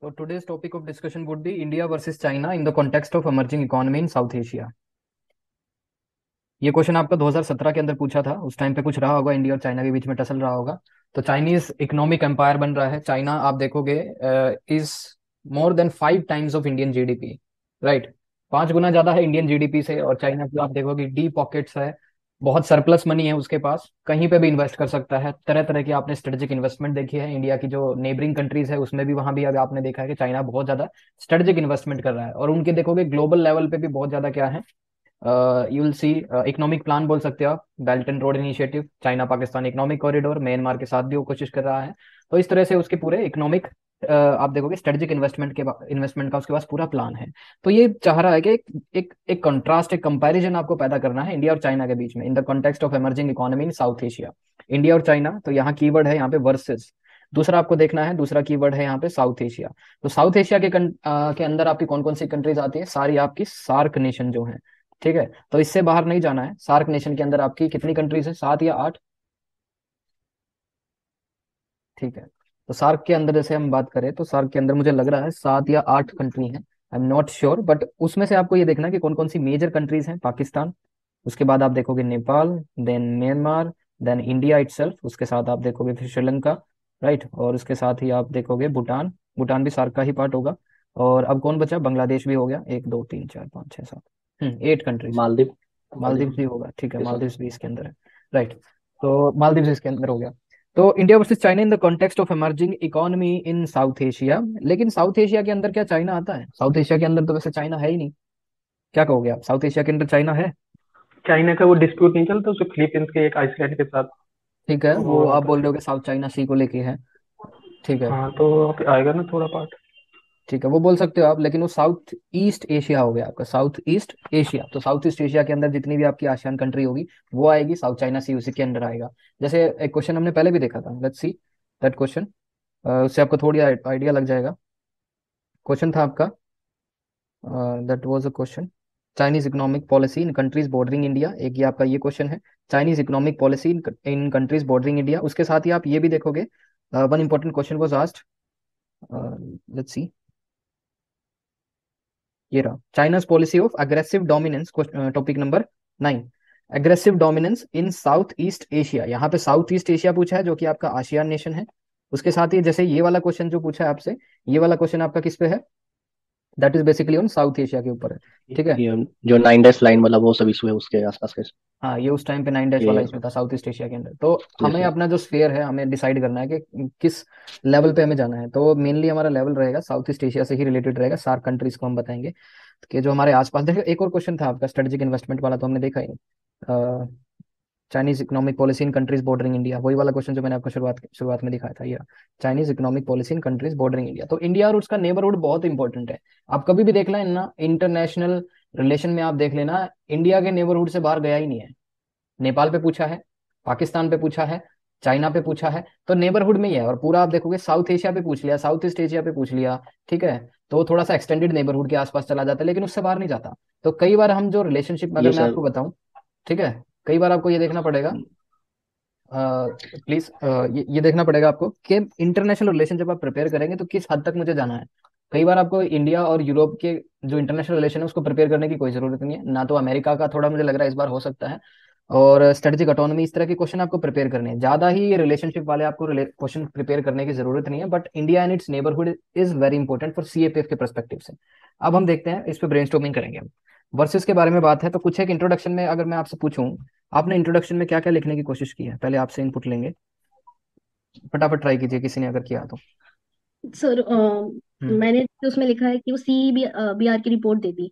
So today's topic of discussion would be India versus China in the context of emerging economy in South Asia. ये question आपका 2017 के अंदर पूछा था। उस टाइम पे कुछ रहा होगा, इंडिया और चाइना के बीच में टसल रहा होगा। तो चाइनीज इकोनॉमिक एम्पायर बन रहा है। चाइना आप देखोगे is more than 5 times of Indian GDP, right. 5 गुना ज्यादा है इंडियन जीडीपी से। और चाइना की आप देखोगे डीप पॉकेट्स है, बहुत सरप्लस मनी है उसके पास, कहीं पे भी इन्वेस्ट कर सकता है। तरह तरह की आपने स्ट्रेटेजिक इन्वेस्टमेंट देखी है। इंडिया की जो नेबरिंग कंट्रीज है उसमें भी, वहां भी अभी आपने देखा है कि चाइना बहुत ज्यादा स्ट्रेटेजिक इन्वेस्टमेंट कर रहा है। और उनके देखोगे ग्लोबल लेवल पे भी बहुत ज्यादा क्या है, you will see economic plan बोल सकते हो आप, belt and road initiative, China Pakistan economic corridor, Myanmar के साथ भी वो कोशिश कर रहा है। तो इस तरह से उसके पूरे इकोनॉमिक आप देखोगे स्ट्रेटेजिक इन्वेस्टमेंट का उसके पास पूरा प्लान है। तो ये चाह रहा है कि एक कंट्रास्ट, एक कंपैरिजन आपको पैदा करना है इंडिया और चाइना के बीच में इन the context of emerging economy in South Asia. India और चाइना, तो यहाँ कीवर्ड है यहाँ पे वर्सेस। दूसरा आपको देखना है, दूसरा कीवर्ड है यहाँ पे साउथ एशिया। तो साउथ एशिया के अंदर आपकी कौन कौन सी कंट्रीज आती है? सारी आपकी सार्क नेशन जो है, ठीक है। तो इससे बाहर नहीं जाना है। सार्क नेशन के अंदर आपकी कितनी कंट्रीज है? 7 या 8, ठीक है। तो सार्क के अंदर जैसे हम बात करें तो सार्क के अंदर मुझे लग रहा है 7 या 8 कंट्री हैं। I am not sure, but उसमें से आपको ये देखना है कि कौन कौन सी मेजर कंट्रीज हैं। पाकिस्तान, उसके बाद आप देखोगे Nepal, then Myanmar, then India itself, उसके साथ आप देखोगे फिर श्रीलंका, राइट। और उसके साथ ही आप देखोगे भूटान। भूटान भी सार्क का ही पार्ट होगा। और अब कौन बचा? बांग्लादेश भी हो गया। 1 2 3 4 5 6 7, 8 कंट्रीज। मालदीव। मालदीव मालदीव भी होगा, ठीक है। के मालदीव साथ। भी इसके अंदर है, राइट। तो मालदीव इसके अंदर हो गया। तो India versus China in the context of emerging economy in South Asia. लेकिन साउथ एशिया के अंदर क्या चाइना आता है? साउथ एशिया के अंदर तो वैसे चाइना है ही नहीं। क्या कहोगे आप, साउथ एशिया के अंदर चाइना है? चाइना का वो डिस्प्यूट नहीं चलता उसके फिलीपींस के एक आइसलैंड के साथ। ठीक है, वो और आप तो बोल रहे फिर हो कि साउथ चाइना सी को लेके है, ठीक है। हाँ, तो वहाँ पे आएगा ना थोड़ा पार्ट। ठीक है, वो बोल सकते हो आप, लेकिन वो साउथ ईस्ट एशिया हो गया आपका, साउथ ईस्ट एशिया। तो साउथ ईस्ट एशिया के अंदर जितनी भी आपकी आसियान कंट्री होगी वो आएगी, साउथ चाइना सी उसी के अंदर आएगा। जैसे एक क्वेश्चन हमने पहले भी देखा था, लेट्स सी दैट क्वेश्चन, उससे आपको थोड़ी आइडिया लग जाएगा। क्वेश्चन था आपका, that was a question, Chinese economic policy in countries bordering India. एक ये आपका ये क्वेश्चन है, Chinese economic policy in countries bordering India. उसके साथ ही आप ये भी देखोगे, one important question was asked, let's see, ये रहा, China's policy of aggressive dominance, topic number 9, aggressive dominance in south east Asia. यहाँ पे साउथ ईस्ट एशिया पूछा है जो कि आपका आसियान नेशन है। उसके साथ ही जैसे ये वाला क्वेश्चन जो पूछा है आपसे, ये वाला क्वेश्चन आपका किस पे है? That is basically on south Asia के ऊपर है, ठीक है। ये जो 9 डैश लाइन वाला वो सब इशू है उसके आसपास के। हाँ, ये उस टाइम पे 9 डैश वाला ये इसमें था साउथ ईस्ट एशिया के अंदर। तो हमें जैसे अपना जो स्फेयर है हमें डिसाइड करना है कि किस लेवल पे हमें जाना है। तो मेनली हमारा लेवल रहेगा साउथ ईस्ट एशिया से ही रिलेटेड रहेगा। सार्क कंट्रीज को हम बताएंगे कि जो हमारे आसपास। देखो एक और क्वेश्चन था आपका स्ट्रेटेजिक इन्वेस्टमेंट वाला, तो हमने देखा ही, Chinese economic policy in countries bordering India, वही वाला क्वेश्चन जो मैंने आपको शुरुआत में दिखाया था, ये Chinese economic policy in countries bordering India. तो इंडिया और उसका नेबरहुड बहुत इंपॉर्टेंट है। आप कभी भी देख लें ना, इंटरनेशनल रिलेशन में आप देख लेना, इंडिया के नेबरहुड से बाहर गया ही नहीं है। नेपाल पे पूछा है, पाकिस्तान पे पूछा है, चाइना पे पूछा है, तो नेबरहुड में ही है। और पूरा आप देखोगे साउथ एशिया पे पूछ लिया, साउथ ईस्ट एशिया पे पूछ लिया, ठीक है। तो वो थोड़ा सा एक्सटेंडेड नेबरहुड के आसपास चला जाता है, लेकिन उससे बाहर नहीं जाता। तो कई बार हम जो रिलेशनशिप, अगर ये मैं सर। आपको बताऊं, ठीक है, कई बार आपको ये देखना पड़ेगा, प्लीज, ये देखना पड़ेगा आपको कि इंटरनेशनल रिलेशन जब आप प्रिपेयर करेंगे तो किस हद तक मुझे जाना है। कई बार आपको इंडिया और यूरोप के जो इंटरनेशनल रिलेशन है उसको प्रिपेयर करने की कोई जरूरत नहीं है ना। तो अमेरिका का थोड़ा मुझे लग रहा है इस बार हो सकता है। और स्ट्रेटेजिक ऑटोनॉमी, इस तरह के क्वेश्चन आपको प्रिपेयर करने हैं। ज्यादा ही रिलेशनशिप वाले आपको क्वेश्चन प्रिपेयर करने की जरूरत नहीं है। But India and it's neighbourhood is very important for CAPF के परस्पेक्टिव से। अब हम देखते हैं, इस पे ब्रेनस्टॉर्मिंग करेंगे हम। वर्सेस के बारे में बात है तो कुछ एक इंट्रोडक्शन में अगर मैं आपसे पूछूं, आपने इंट्रोडक्शन में क्या क्या लिखने की कोशिश की है? पहले आपसे इनपुट लेंगे, फटाफट ट्राई कीजिए किसी ने अगर किया तो। Sir hmm. मैंने तो उसमें लिखा है कि वो सी बी आर की रिपोर्ट दे दी।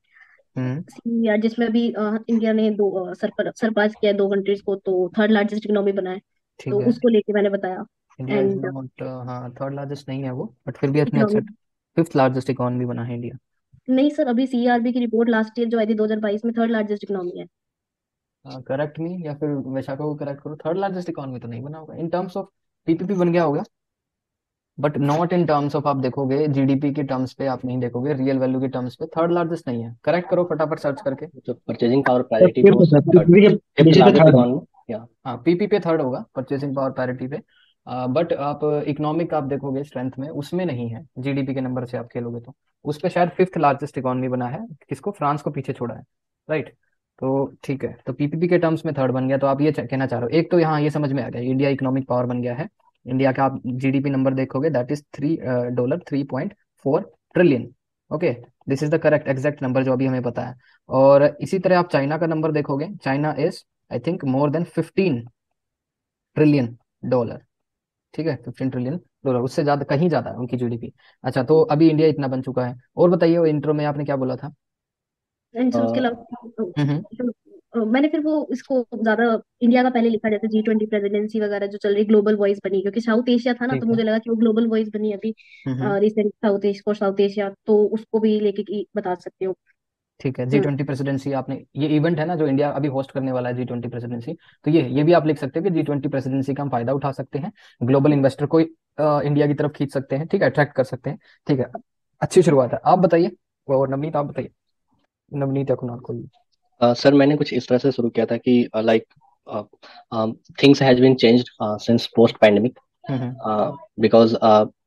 हम्म। सी बी आर जिसमें अभी इंडिया ने सरपास किया है दो कंट्रीज को, तो थर्ड लार्जेस्ट इकोनॉमी बना है। ठीक तो है। उसको लेके मैंने बताया। इंडिया इज एंड नॉट, हाँ थर्ड लार्जेस्ट नहीं है वो, बट फिर भी अपने अच्छा इकोनॉमी, फिफ्थ लार्जेस्ट इकोनॉमी बना है इंडिया। नहीं सर, अभी सी आर बी की रिपोर्ट लास्ट ईयर जो आई थी 2022 में, थर्ड लार्जेस्ट इकोनॉमी है। करेक्ट मी, या फिर वैशाखा को करेक्ट करो, थर्ड लार्जेस्ट इकोनॉमी तो नहीं बना होगा इन टर्म्स ऑफ पीपीपी, बन गया होगा but not in terms of, आप देखोगे जीडीपी के टर्म्स पे, आप नहीं देखोगे रियल वैल्यू के टर्म्स पे, थर्ड लार्जेस्ट नहीं है। करेक्ट करो फटाफट सर्च करके। जो परचेजिंग पावर सर पैरिटी पे वो फिफ्थ है, थर्ड, पृथ्वी के फिफ्थ बेसिस पे लार्जेस्ट थर्ड है। इकोनॉमी। या हाँ, पीपी पे थर्ड होगा, परचेसिंग पावर पैरिटी पे। बट आप इकोनॉमिक आप देखोगे स्ट्रेंथ में उसमें नहीं है, जीडीपी के नंबर से आप खेलोगे तो उस पे शायद फिफ्थ लार्जेस्ट इकोनॉमी बना है, किसको, फ्रांस को पीछे छोड़ा है, राइट। तो ठीक है, तो पीपीपी के टर्म्स में थर्ड बन गया, तो आप ये कहना चाह रहे हो, एक तो यहाँ ये समझ में आ गया इंडिया इकोनॉमिक पावर बन गया है। इंडिया का आप जीडीपी नंबर देखोगे that is $3.4 trillion. Okay, this is the correct exact number जो अभी हमें पता है। और इसी तरह आप चाइना का नंबर देखोगे, China is I think more than $15 trillion. ठीक है, $15 ट्रिलियन, उससे ज्यादा, कहीं ज्यादा है उनकी जीडीपी। अच्छा, तो अभी इंडिया इतना बन चुका है। और बताइए, वो इंट्रो में आपने क्या बोला था? एंड सर उसके अ, अलावा हम्म। मैंने फिर वो इसको ज्यादा इंडिया का पहले लिखा, जैसे G20 प्रेसिडेंसी वगैरह जो चल रही, ग्लोबल वॉइस बनी, क्योंकि साउथ एशिया था ना, तो ठीक है। मुझे लगा कि वो ग्लोबल वॉइस बनी अभी हम्म। रिसेंट, साउथ एशिया, तो उसको भी लेके बता सकती हूँ। ठीक है, जी हम्म, ट्वेंटी प्रेसिडेंसी आपने, ये इवेंट है ना जो इंडिया अभी होस्ट करने वाला है, G20 प्रेसिडेंसी, तो ये भी आप लिख सकते हो कि G20 प्रेसिडेंसी का हम फायदा उठा सकते हैं, ग्लोबल इन्वेस्टर को इंडिया की तरफ खींच सकते हैं, ठीक है, अट्रैक्ट कर सकते हैं। ठीक है, अच्छी शुरुआत है। आप बताइए, और नवनीत आप बताइए, नवनीत या कुणाल, कोई। सर मैंने कुछ इस तरह से शुरू किया था कि like things has been changed since post pandemic, hmm. Because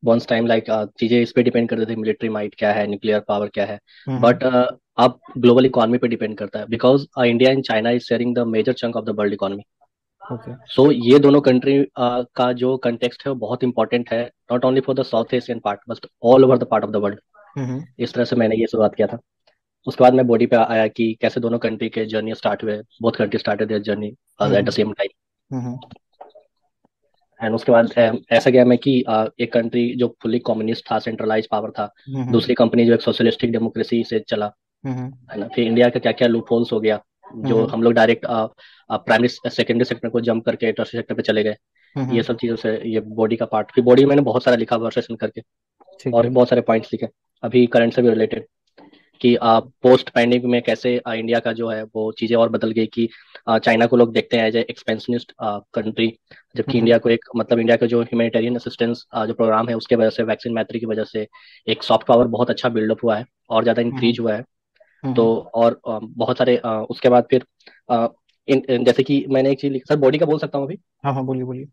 once time like चीजें इस पे डिपेंड करते थे, मिलिट्री माइट क्या है, न्यूक्लियर पावर क्या है, हम्म। बट अब ग्लोबल इकोनॉमी पे डिपेंड करता है, because India and China is sharing the major chunk of the world economy. Okay. So ये दोनों कंट्री का जो कंटेक्स्ट है वो बहुत इंपॉर्टेंट है, not only for the South Asian part but all over the part of the world. Hmm. इस तरह से मैंने ये शुरुआत किया था। उसके बाद मैं बॉडी पे आया कि कैसे दोनों कंट्री के जर्नी स्टार्ट हुए, both country started their journey at the hmm. Same time. Hmm. And उसके बाद ऐसा गया मैं कि एक कंट्री जो फुली कम्युनिस्ट था, सेंट्रलाइज पावर था, हम्म। दूसरी कंपनी जो एक सोशलिस्टिक डेमोक्रेसी से चला, हम्म। है ना। फिर इंडिया का क्या क्या लूप होल्स हो गया, जो हम्म। हम लोग डायरेक्ट प्राइमरी सेकेंडरी सेक्टर को जंप करके टर्शियरी सेक्टर पे चले गए। ये हम्म। सब चीज़ों से ये बॉडी का पार्ट, फिर बॉडी मैंने बहुत सारा लिखा वर्सेशन करके, ठीक और है। भी बहुत सारे पॉइंट्स लिखे अभी करंट से भी रिलेटेड, कि पोस्ट पैंडेमिक में कैसे इंडिया का जो है वो चीजें और बदल गई, कि चाइना को लोग देखते हैं एज ए एक्सपेंशनिस्ट कंट्री, जबकि हम्म। इंडिया को एक मतलब इंडिया का जो ह्यूमैनिटेरियन असिस्टेंस जो प्रोग्राम है उसके वजह से, वैक्सीन मैत्री की वजह से एक सॉफ्ट पावर बहुत अच्छा बिल्डअप हुआ है और ज्यादा हम्म। इंक्रीज हुआ है। तो हम्म। और बहुत सारे उसके बाद फिर जैसे कि मैंने एक चीज लिखी सर, बॉडी का बोल सकता हूँ अभी? हाँ हाँ, बोलिए बोलिए।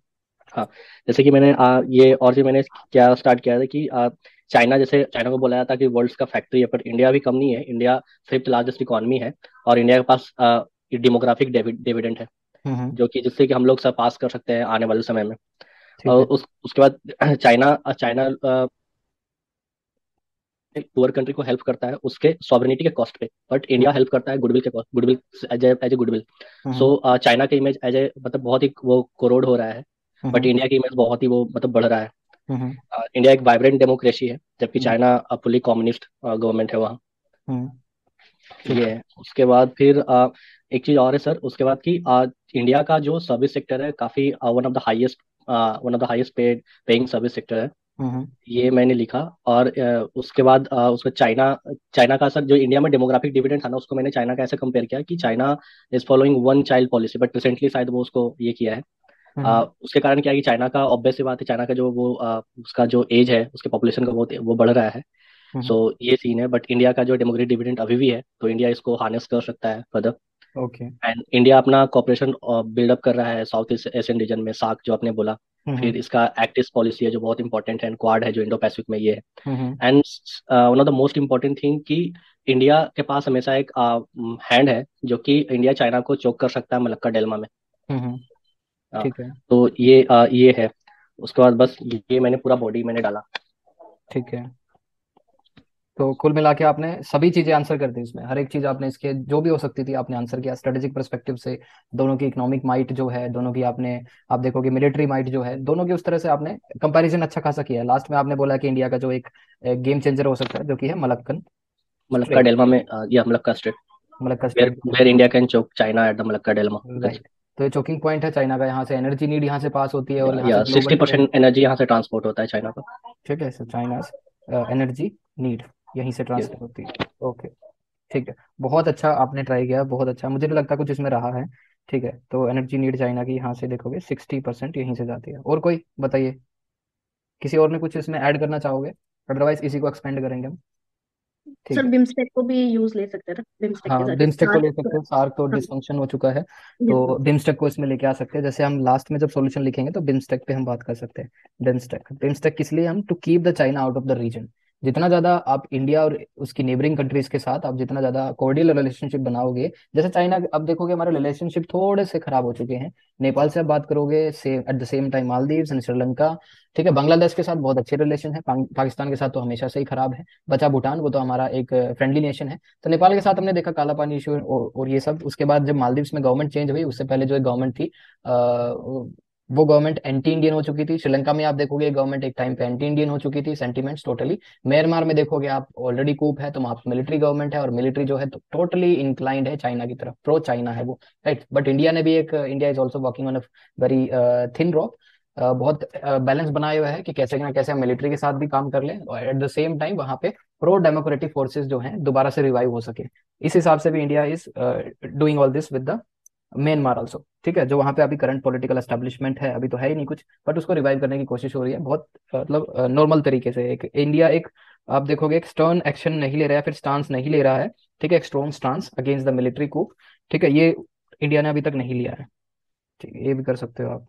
हाँ, जैसे कि मैंने ये और जो मैंने क्या स्टार्ट किया था कि चाइना, जैसे चाइना को बोला जाता है कि वर्ल्ड का फैक्ट्री है, पर इंडिया भी कम नहीं है, इंडिया फिफ्थ लार्जेस्ट इकोनॉमी है, और इंडिया के पास डेमोग्राफिक डिविडेंड है, हम्म। जो कि जिससे कि हम लोग सरपास कर सकते हैं आने वाले समय में। ठीक और है। उसके बाद चाइना चाइना पुअर कंट्री को हेल्प करता है उसके सॉवरेनिटी के कॉस्ट पे, बट इंडिया हम्म। हेल्प करता है गुडविल के cost, goodwill as a goodwill. Hmm. So China का इमेज एज ए मतलब बहुत ही वो कोरोड हो रहा है, बट हम्म। इंडिया की इमेज बहुत ही वो मतलब बढ़ रहा है। हम्म। इंडिया एक वाइब्रेंट डेमोक्रेसी है, जबकि hmm. China fully communist government है वहाँ। हम्म। ठीक ये है। है। उसके बाद फिर एक चीज और है सर, उसके बाद कि इंडिया का जो सर्विस सेक्टर है काफी one of the highest paying service sector है, हम्म। ये मैंने लिखा। और उसके बाद उसमें चाइना चाइना का सर जो इंडिया में डेमोग्राफिक डिविडेंड था ना, उसको मैंने चाइना का ऐसे कंपेयर किया कि China is following one child policy, but recently शायद वो उसको ये किया है। हम्म। उसके कारण क्या है कि चाइना का ऑब्वियस सी बात है, चाइना का जो वो उसका जो एज है उसके पॉपुलेशन का वो बढ़ रहा है। हम्म। सो ये सीन है, बट इंडिया का जो डेमोग्रेटिक डिविडेंड अभी भी है, तो इंडिया इसको हार्नेस कर सकता है फर्दर। ओके। एंड इंडिया अपना कॉपरेशन बिल्डअप कर रहा है साउथ ईस्ट एशियन रीजन में, सार्क जो आपने बोला। हम्म। फिर इसका एक्ट ईस्ट पॉलिसी है जो बहुत इंपॉर्टेंट है, एंड क्वाड है जो इंडो पैसिफिक में ये है। Hmm. And one of the most important thing कि इंडिया के पास हमेशा एक हैंड है जो कि इंडिया चाइना को चोक कर सकता है मलक्का डेल्मा में। हम्म। अ, ठीक है। तो ये है। उसके बाद बस ये मैंने पूरा बॉडी मैंने डाला। ठीक है, तो कुल मिला के आपने सभी चीजें आंसर कर दी, इसमें हर एक चीज आपने, इसके जो भी हो सकती थी आपने आंसर किया, स्ट्रेटेजिक परस्पेक्टिव से, दोनों की इकोनॉमिक माइट जो है दोनों की आपने, आप देखोगे मिलिट्री माइट जो है दोनों की, उस तरह से आपने कंपैरिजन अच्छा खासा किया है। लास्ट में आपने बोला कि इंडिया का जो एक गेम चेंजर हो सकता है जो कि है मलक्कन मलक्का स्ट्रेट, डेल्मा में या Malacca strait, Malacca where strait. Where India can choke China at the Malacca dilemma. Right, तो ये चोकिंग पॉइंट है चाइना का, यहाँ से एनर्जी नीड यहाँ से पास होती है और यहाँ से या global sixty trade. Percent energy यहाँ से ट्रांसपोर्ट होता है चाइना का। ठीक है, सो चाइनाज एनर्जी नीड यहीं से Yes. ट्रांसफर होती है। ओके, ठीक है, बहुत अच्छा आपने ट्राई किया, बहुत अच्छा, मुझे नहीं लगता कुछ इसमें रहा है। ठीक है, तो एनर्जी नीड चाइना की यहाँ से देखोगे 60% यहीं से जाती है। और कोई बताइए, किसी और ने कुछ इसमें ऐड करना चाहोगे? अदरवाइज इसी को एक्सपेंड करेंगे हम। ठीक सर है। बिम्स्टेक को भी यूज ले सकते हैं ना, बिम्स्टेक के हाँ साथ जैसे बिम्स्टेक को ले सार्क। सकते हैं, सार्क तो हाँ। डिसफंक्शन हो चुका है। यस। तो बिम्स्टेक को इसमें लेके आ सकते हैं, जैसे हम लास्ट में जब सॉल्यूशन लिखेंगे तो बिम्स्टेक पे हम बात कर सकते हैं। बिम्स्टेक बिम्स्टेक किस लिए, हम to keep the China out of the region. जितना ज्यादा आप इंडिया और उसकी नेबरिंग कंट्रीज के साथ आप जितना ज्यादा कोर्डियल रिलेशनशिप बनाओगे, जैसे चाइना, अब देखोगे हमारे रिलेशनशिप थोड़े से खराब हो चुके हैं। नेपाल से आप बात करोगे, same at the same time Maldives and Sri Lanka. ठीक है, बांग्लादेश के साथ बहुत अच्छे रिलेशन है, पाकिस्तान के साथ तो हमेशा से ही खराब है। बचा भूटान, वो तो हमारा एक फ्रेंडली नेशन है। तो नेपाल के साथ हमने देखा काला पानी इशू और ये सब। उसके बाद जब मालदीव्स में गवर्नमेंट चेंज हुई, उससे पहले जो एक गवर्नमेंट थी, वो गवर्नमेंट एंटी इंडियन हो चुकी थी। श्रीलंका में आप देखोगे गवर्नमेंट एक टाइम पे एंटी इंडियन हो चुकी थी, सेंटीमेंट्स टोटली। म्यांमार में देखोगे आप ऑलरेडी कूप है, तो वहाँ मिलिट्री गवर्नमेंट है, और मिलिट्री जो है तो टोटली इंक्लाइंड है चाइना की तरफ, प्रो चाइना है वो। राइट, बट इंडिया ने भी एक, India is also working on a very thin rock. बहुत बैलेंस बनाए हुए है कि कैसे ना कैसे हम मिलिट्री के साथ भी काम कर लें, और एट द सेम टाइम वहाँ पे प्रो डेमोक्रेटिक फोर्सेस जो हैं दोबारा से रिवाइव हो सके। इस हिसाब से भी India is doing all this with the Myanmar also. ठीक है, जो वहाँ पे अभी करंट पॉलिटिकल एस्टेब्लिशमेंट है, अभी तो है ही नहीं कुछ, बट उसको रिवाइव करने की कोशिश हो रही है बहुत, मतलब नॉर्मल तरीके से। एक इंडिया एक, आप देखोगे एक स्टर्न एक्शन नहीं ले रहा है, फिर स्टांस नहीं ले रहा है। ठीक है, एक strong stance against the military coup। ठीक है, ये इंडिया ने अभी तक नहीं लिया है। ठीक है, ये भी कर सकते हो आप।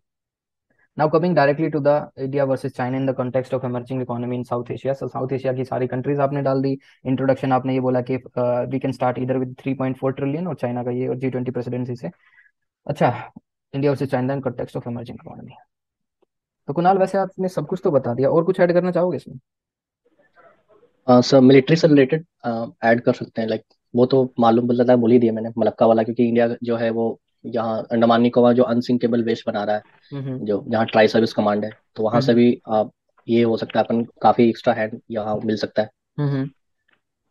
Now coming directly to the India versus China in the context of emerging economy in South Asia. So South Asia की सारी कंट्रीज आपने डाल दी। इंट्रोडक्शन आपने ये बोला कि वी कैन स्टार्ट इधर विद 3.4 ट्रिलियन, और चाइना का ये, और G20 प्रेसिडेंसी से। अच्छा, India versus China in context of emerging economy. तो कुणाल, वैसे आपने सब कुछ तो बता दिया, और कुछ ऐड करना चाहोगे इसमें? सर मिलिट्री से रिलेटेड ऐड कर सकते हैं, लाइक वो तो मालूम बल्ला था, बोल ही दिया मैंने, मलक्का वाला, क्योंकि इंडिया जो है वो यहाँ अंडमान निकोबार जो अनसिंकेबल बेस बना रहा है, हम्म। जो जहाँ ट्राई सर्विस कमांड है, तो वहां से हम्म। भी ये हो सकता है, अपन काफी एक्स्ट्रा हैंड यहाँ मिल सकता है। हम्म।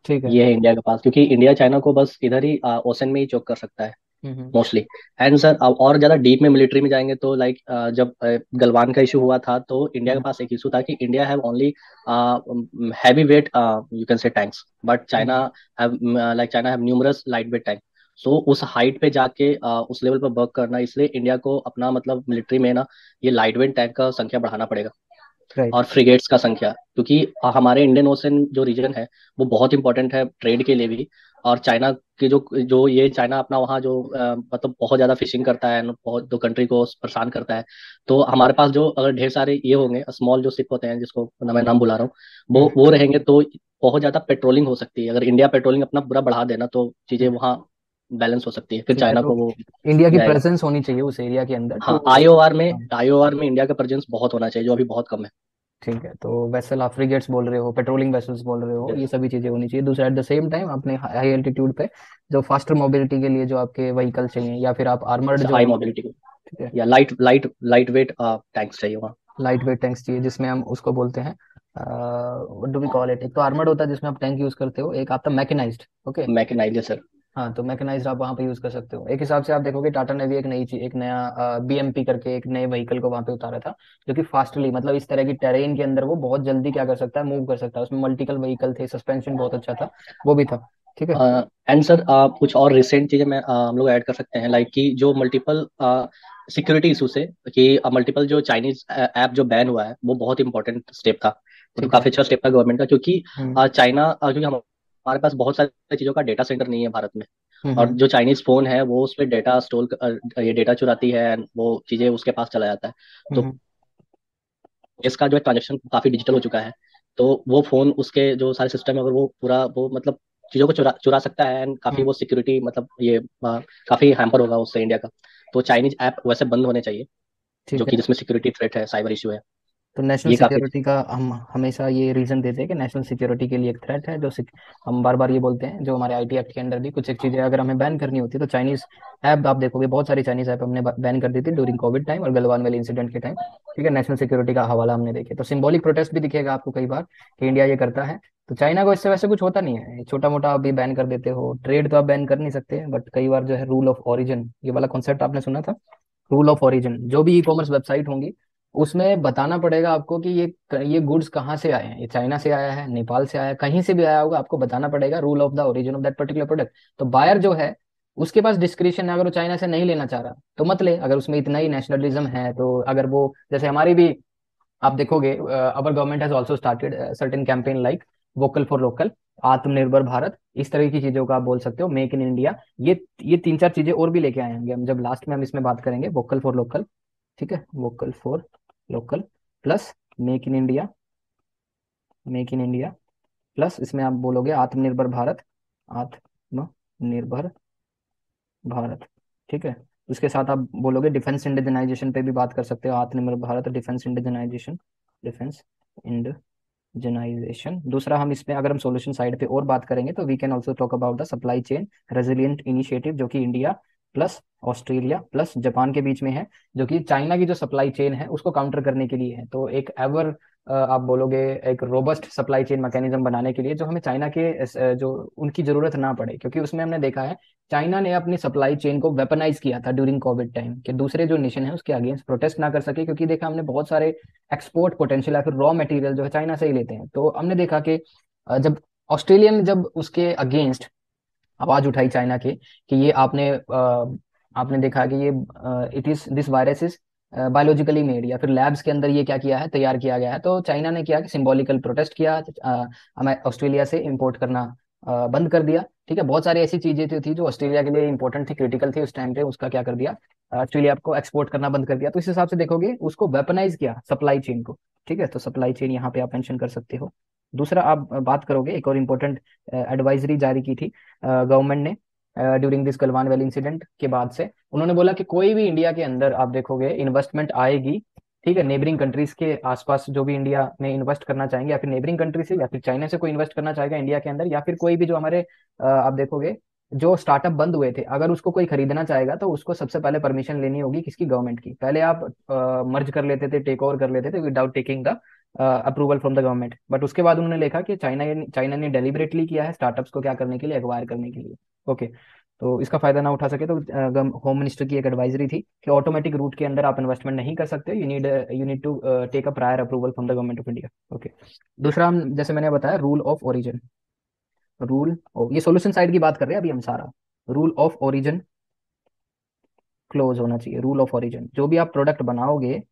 ठीक है। ये है इंडिया के पास, क्योंकि इंडिया चाइना को बस इधर ही ओशन में ही चोक कर सकता है हम्म। मोस्टली। एंड सर अब और ज्यादा डीप में मिलिट्री में जाएंगे तो लाइक जब गलवान का इशू हुआ था, तो इंडिया के हम्म। पास एक इशू था कि India have only heavy weight you can say tanks, but China hmm. Have like China have numerous light weight tank. So उस हाइट पे जाके उस लेवल पर वर्क करना, इसलिए इंडिया को अपना मतलब मिलिट्री में ना ये लाइट वेट टैंक का संख्या बढ़ाना पड़ेगा, राइट। और फ्रिगेट्स का संख्या, क्योंकि हमारे इंडियन ओशन जो रीजन है वो बहुत इंपॉर्टेंट है ट्रेड के लिए भी। और चाइना के जो जो ये चाइना अपना वहाँ जो मतलब बहुत ज्यादा फिशिंग करता है, बहुत दो कंट्री को परेशान करता है। तो हमारे पास जो अगर ढेर सारे ये होंगे स्मॉल जो शिप होते हैं, जिसको मैं नाम बुला रहा हूँ, वो रहेंगे, तो बहुत ज्यादा पेट्रोलिंग हो सकती है। अगर इंडिया पेट्रोलिंग अपना पूरा बढ़ा देना, तो चीजें हम्म। वहाँ बैलेंस हो सकती है, फिर ठीक है, चाइना तो को वो इंडिया की जाएगा। प्रेजेंस होनी चाहिए उस एरिया के अंदर हाँ, टू। आईओआर में इंडिया का प्रेजेंस बहुत होना चाहिए, जो अभी बहुत कम है। ठीक है, तो वेसल आप फ्रिगेट्स बोल रहे हो, पेट्रोलिंग वेसल्स बोल रहे हो, ये यस। सभी चीजें होनी चाहिए। दूसरा, एट द सेम टाइम आपने हाई एल्टीट्यूड पे जो फास्टर मोबिलिटी के लिए जो आपके व्हीकल चाहिए, या फिर आप आर्मर्ड जो हाई है। मोबिलिटी को, ठीक है, या लाइट वेट टैंक्स चाहिए वहाँ। लाइट वेट टैंक्स चाहिए, जिसमें हम उसको बोलते हैं, what do we call it, एक तो आर्मर्ड होता है जिसमें आप टैंक यूज करते हो, एक आपका मैकेनाइज्ड। ओके। Mechanise sir. हाँ, तो मैकेनाइज्ड आप वहाँ पे यूज कर सकते हो। एक हिसाब से आप देखोगे टाटा ने भी एक नई चीज, एक नया BMP करके एक नए व्हीकल को वहाँ पे उतारा था, जो कि फास्टली, मतलब इस तरह की टेरेन के अंदर वो बहुत जल्दी क्या कर सकता है, मूव कर सकता है। उसमें मल्टीपल व्हीकल थे, सस्पेंशन बहुत अच्छा था, वो भी था। ठीक है। एंड सर कुछ और रिसेंट चीजें मैं हम लोग ऐड कर सकते हैं, लाइक कि जो मल्टीपल सिक्योरिटी इशू से, कि मल्टीपल जो चाइनीज ऐप जो बैन हुआ है, वो बहुत इंपॉर्टेंट स्टेप था। वो तो ठीक है। काफी अच्छा स्टेप था गवर्नमेंट का, क्योंकि हम्म। चाइना क्योंकि हमारे पास बहुत सारी चीजों का डेटा सेंटर नहीं है भारत में। और हम्म। जो चाइनीज फोन है वो उसमें डेटा स्टोर, ये डेटा चुराती है, and वो चीजें उसके पास चला जाता है। तो हम्म। इसका जो है ट्रांजेक्शन काफी डिजिटल हो चुका है। तो वो फोन उसके जो सारे सिस्टम है, अगर वो पूरा वो मतलब चीजों को चुरा चुरा सकता है, एंड काफी हम्म। वो सिक्योरिटी मतलब ये काफी हैम्पर होगा उससे इंडिया का। तो चाइनीज ऐप वैसे बंद होने चाहिए, जो ठीक है, कि जिसमें सिक्योरिटी थ्रेट है, साइबर इशू है। तो नेशनल ये काफी सिक्योरिटी का हम हमेशा ये रीजन देते हैं कि नेशनल सिक्योरिटी के लिए एक थ्रेट है, जो हम बार बार ये बोलते हैं, जो हमारे IT एक्ट के अंदर भी कुछ एक चीजें अगर हमें बैन करनी होती है, तो चाइनीज ऐप आप देखोगे, बहुत सारी चाइनीज ऐप हमने बैन कर दी थी ड्यूरिंग कोविड टाइम और गलवान वैली इंसिडेंट के टाइम। ठीक है, नेशनल सिक्योरिटी का हवाला हमने देखे, तो सिंबॉलिक प्रोटेस्ट भी दिखेगा आपको कई बार कि इंडिया ये करता है। तो चाइना को इससे वैसे कुछ होता नहीं है, छोटा मोटा अभी बैन कर देते हो, ट्रेड तो आप बैन कर नहीं सकते, बट कई बार जो है रूल ऑफ ओरिजिन, ये वाला कॉन्सेप्ट आपने सुना था? रूल ऑफ ओरिजिन, जो भी ई कॉमर्स वेबसाइट होंगी, उसमें बताना पड़ेगा आपको कि ये गुड्स कहाँ से आए हैं, ये चाइना से आया है, नेपाल से आया है, कहीं से भी आया होगा, आपको बताना पड़ेगा rule of the origin of that particular product. तो बायर जो है उसके पास डिस्क्रिप्शन है, अगर वो चाइना से नहीं लेना चाह रहा तो मत ले, अगर उसमें इतना ही नेशनलिज्म है तो। अगर वो, जैसे हमारी भी आप देखोगे, अवर government has also started certain campaign like vocal for local, आत्मनिर्भर भारत, इस तरह की चीजों का आप बोल सकते हो, मेक इन इंडिया। ये तीन चार चीजें और भी लेके आएंगे हम जब लास्ट में हम इसमें बात करेंगे, वोकल फॉर लोकल, ठीक है, vocal for local plus make in India, make in India plus इसमें आप बोलोगे आत्मनिर्भर भारत, आत्मनिर्भर भारत, ठीक है। उसके साथ आप बोलोगे डिफेंस इंडिजनाइजेशन पे भी बात कर सकते हो, आत्मनिर्भर Bharat, defence indigenisation, defence indigenisation. दूसरा हम इसमें अगर हम सॉल्यूशन साइड पे और बात करेंगे तो we can also talk about the supply chain resilient initiative, जो कि India plus Australia plus Japan के बीच में है, जो कि चाइना की जो सप्लाई चेन है उसको काउंटर करने के लिए है। तो एक एवर आप बोलोगे एक रोबस्ट सप्लाई चेन मैकेनिज्म बनाने के लिए, जो हमें चाइना के जो उनकी जरूरत ना पड़े, क्योंकि उसमें हमने देखा है चाइना ने अपनी सप्लाई चेन को वेपनाइज किया था ड्यूरिंग कोविड टाइम, कि दूसरे जो नेशन है उसके अगेंस्ट प्रोटेस्ट ना कर सके, क्योंकि देखा हमने बहुत सारे एक्सपोर्ट पोटेंशियल या फिर रॉ मटेरियल जो है चाइना से ही लेते हैं। तो हमने देखा कि जब ऑस्ट्रेलिया ने जब उसके अगेंस्ट आवाज उठाई चाइना के कि ये आपने देखा कि ये it is this virus is biologically made, या फिर लैब्स के अंदर ये क्या किया है, तैयार किया गया है, तो चाइना ने किया कि सिंबॉलिकल प्रोटेस्ट किया, हमें ऑस्ट्रेलिया से इंपोर्ट करना बंद कर दिया, ठीक है। बहुत सारी ऐसी चीजें थी जो ऑस्ट्रेलिया के लिए इंपॉर्टेंट थी, क्रिटिकल थी उस टाइम पे, उसका क्या कर दिया, ऑस्ट्रेलिया को एक्सपोर्ट करना बंद कर दिया। तो इस हिसाब से देखोगे उसको वेपनाइज किया सप्लाई चेन को, ठीक है। तो सप्लाई चेन यहाँ पे आप मेंशन कर सकते हो। दूसरा आप बात करोगे, एक और इम्पोर्टेंट एडवाइजरी जारी की थी गवर्नमेंट ने during this Galwan valley incident के बाद से। उन्होंने बोला कि कोई भी इंडिया के अंदर आप देखोगे इन्वेस्टमेंट आएगी, ठीक है, नेबरिंग कंट्रीज के आसपास जो भी इंडिया में इन्वेस्ट करना चाहेंगे, या फिर नेबरिंग कंट्री से, या फिर चाइना से कोई इन्वेस्ट करना चाहेगा इंडिया के अंदर, या फिर कोई भी जो हमारे आप देखोगे जो स्टार्टअप बंद हुए थे, अगर उसको कोई खरीदना चाहेगा तो उसको सबसे पहले परमिशन लेनी होगी किसकी, गवर्नमेंट की। पहले आप मर्ज कर लेते थे, टेक ओवर कर लेते थे without taking the approval from the government, but उसके बाद उन्होंने देखा कि चाइना ने डेलिबरेटली किया है स्टार्टअप्स को क्या करने के लिए, एक्वायर करने के लिए। ओके, तो इसका फायदा ना उठा सके तो होम मिनिस्टर की एक एडवाइजरी थी कि ऑटोमेटिक रूट के अंदर आप इन्वेस्टमेंट नहीं कर सकते, you need to take a prior approval from the government of India. Okay, दूसरा हम जैसे मैंने बताया रूल ऑफ ओरिजिन, ये सोल्यूशन साइड की बात कर रहे हैं अभी हम सारा। रूल ऑफ ओरिजिन क्लोज होना चाहिए, रूल ऑफ ओरिजिन, जो भी आप प्रोडक्ट बनाओगे